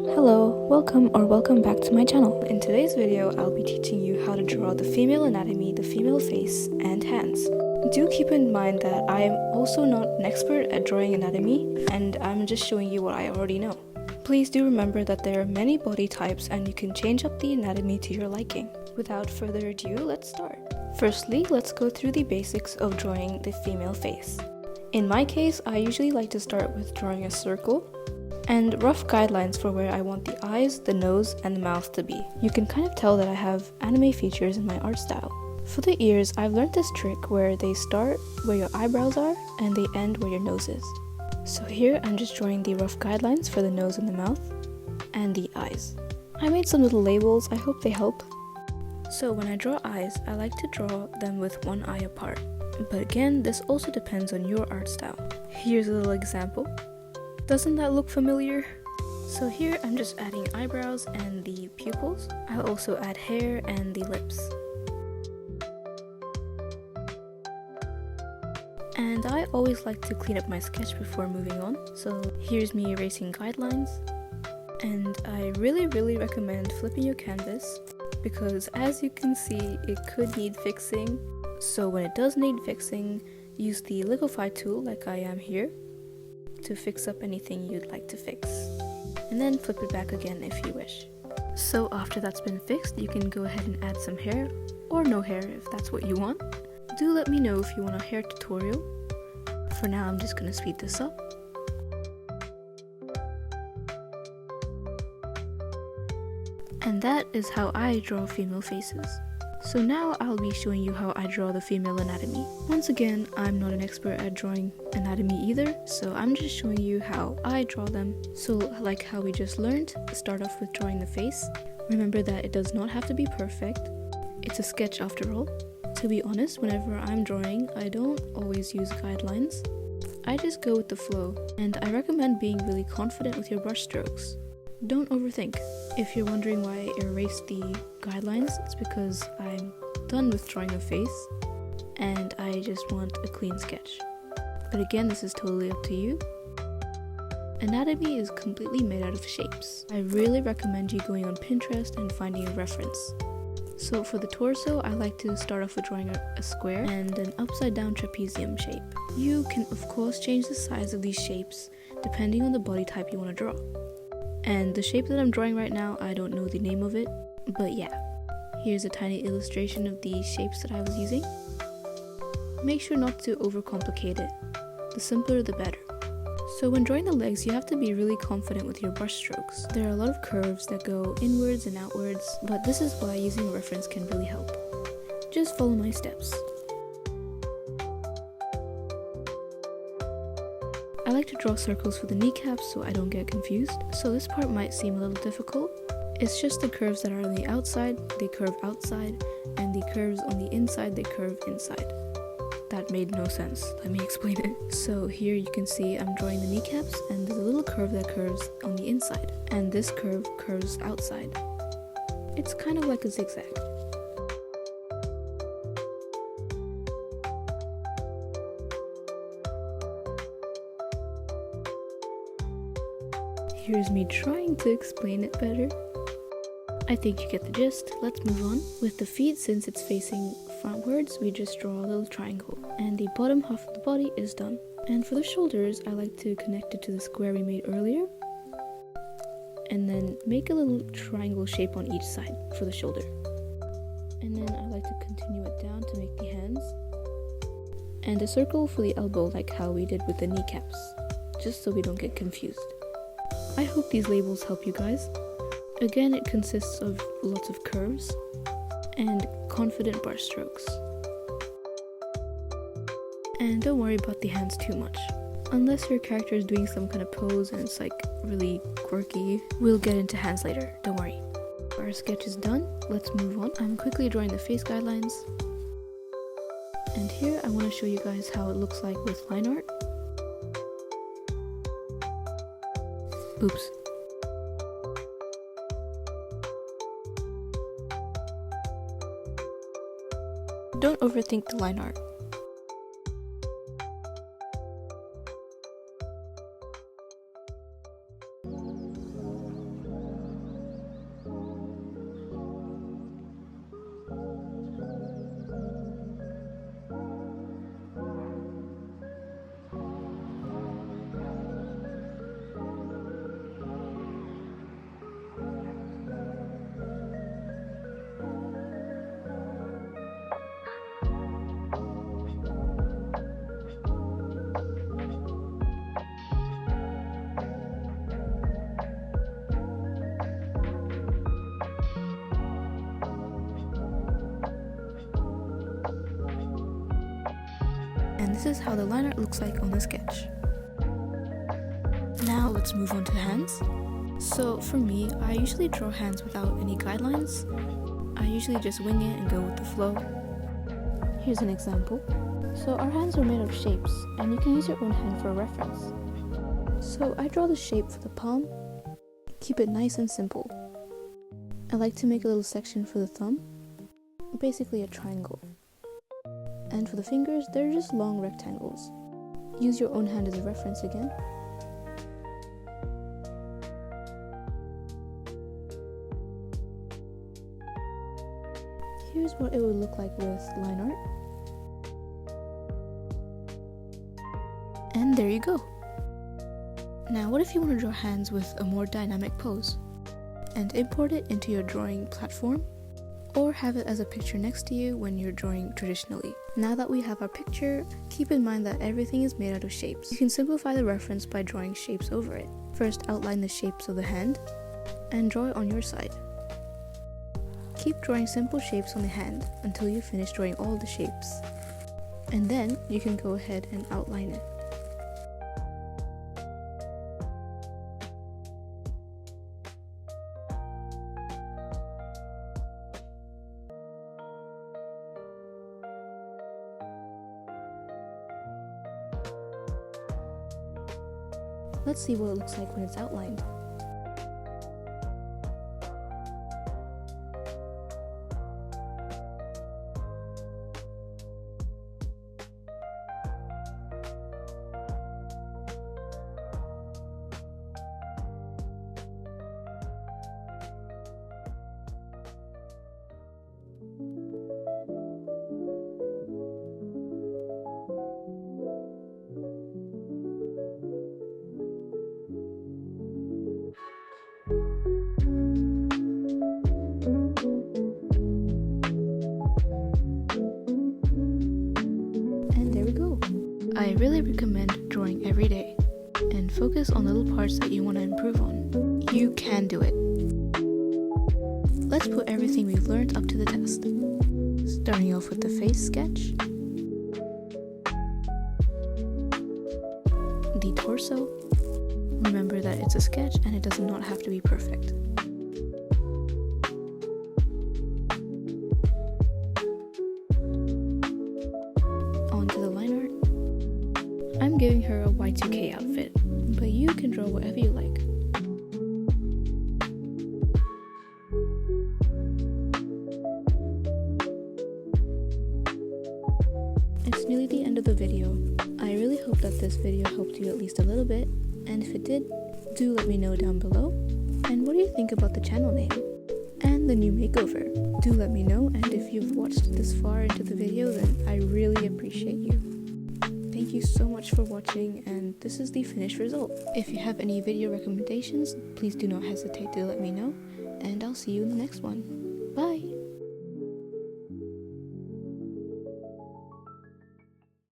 Hello, welcome back to my channel. In today's video, I'll be teaching you how to draw the female anatomy, the female face, and hands. Do keep in mind that I am also not an expert at drawing anatomy, and I'm just showing you what I already know. Please do remember that there are many body types and you can change up the anatomy to your liking. Without further ado, let's start. Firstly, let's go through the basics of drawing the female face. In my case, I usually like to start with drawing a circle and rough guidelines for where I want the eyes, the nose, and the mouth to be. You can kind of tell that I have anime features in my art style. For the ears, I've learned this trick where they start where your eyebrows are and they end where your nose is. So here I'm just drawing the rough guidelines for the nose and the mouth, and the eyes. I made some little labels, I hope they help. So when I draw eyes, I like to draw them with one eye apart. But again, this also depends on your art style. Here's a little example. Doesn't that look familiar? So here I'm just adding eyebrows and the pupils. I'll also add hair and the lips. And I always like to clean up my sketch before moving on. So here's me erasing guidelines. And I really recommend flipping your canvas because as you can see, it could need fixing. So when it does need fixing, use the liquify tool like I am here to fix up anything you'd like to fix, and then flip it back again if you wish. So after that's been fixed, you can go ahead and add some hair, or no hair if that's what you want. Do let me know if you want a hair tutorial. For now, I'm just gonna speed this up. And that is how I draw female faces. So now I'll be showing you how I draw the female anatomy. Once again, I'm not an expert at drawing anatomy either, so I'm just showing you how I draw them. So like how we just learned, start off with drawing the face. Remember that it does not have to be perfect. It's a sketch after all. To be honest, whenever I'm drawing, I don't always use guidelines. I just go with the flow, and I recommend being really confident with your brush strokes. Don't overthink. If you're wondering why I erased the guidelines, it's because I'm done with drawing a face and I just want a clean sketch. But again, this is totally up to you. Anatomy is completely made out of shapes. I really recommend you going on Pinterest and finding a reference. So for the torso, I like to start off with drawing a square and an upside down trapezium shape. You can of course change the size of these shapes depending on the body type you want to draw. And the shape that I'm drawing right now, I don't know the name of it, but yeah. Here's a tiny illustration of the shapes that I was using. Make sure not to overcomplicate it. The simpler the better. So when drawing the legs, you have to be really confident with your brush strokes. There are a lot of curves that go inwards and outwards, but this is why using a reference can really help. Just follow my steps. I like to draw circles for the kneecaps so I don't get confused. So this part might seem a little difficult. It's just the curves that are on the outside, they curve outside, and the curves on the inside, they curve inside. That made no sense. Let me explain it. So here you can see I'm drawing the kneecaps and there's a little curve that curves on the inside, and this curve curves outside. It's kind of like a zigzag. Here's me trying to explain it better. I think you get the gist. Let's move on. With the feet, since it's facing frontwards, we just draw a little triangle. And the bottom half of the body is done. And for the shoulders, I like to connect it to the square we made earlier. And then make a little triangle shape on each side for the shoulder. And then I like to continue it down to make the hands. And a circle for the elbow like how we did with the kneecaps, just so we don't get confused. I hope these labels help you guys. Again, it consists of lots of curves and confident brush strokes. And don't worry about the hands too much. Unless your character is doing some kind of pose and it's like really quirky, we'll get into hands later, don't worry. Our sketch is done, let's move on. I'm quickly drawing the face guidelines. And here I want to show you guys how it looks like with line art. Oops. Don't overthink the line art. And this is how the line art looks like on the sketch. Now let's move on to hands. So for me, I usually draw hands without any guidelines. I usually just wing it and go with the flow. Here's an example. So our hands are made of shapes, and you can use your own hand for a reference. So I draw the shape for the palm, keep it nice and simple. I like to make a little section for the thumb, basically a triangle. And for the fingers, they're just long rectangles. Use your own hand as a reference again. Here's what it would look like with line art. And there you go. Now what if you want to draw hands with a more dynamic pose? And import it into your drawing platform, or have it as a picture next to you when you're drawing traditionally. Now that we have our picture, keep in mind that everything is made out of shapes. You can simplify the reference by drawing shapes over it. First outline the shapes of the hand, and draw it on your side. Keep drawing simple shapes on the hand until you finish drawing all the shapes. And then you can go ahead and outline it. Let's see what it looks like when it's outlined. I really recommend drawing every day and focus on little parts that you want to improve on. You can do it. Let's put everything we've learned up to the test. Starting off with the face sketch, the torso. Remember that it's a sketch and it does not have to be perfect. I'm giving her a Y2K outfit, but you can draw whatever you like. It's nearly the end of the video. I really hope that this video helped you at least a little bit, and if it did, do let me know down below. And what do you think about the channel name and the new makeover? Do let me know, and if you've watched this far into the video, then I really appreciate you. Thank you so much for watching, and this is the finished result. If you have any video recommendations, please do not hesitate to let me know, and I'll see you in the next one. Bye!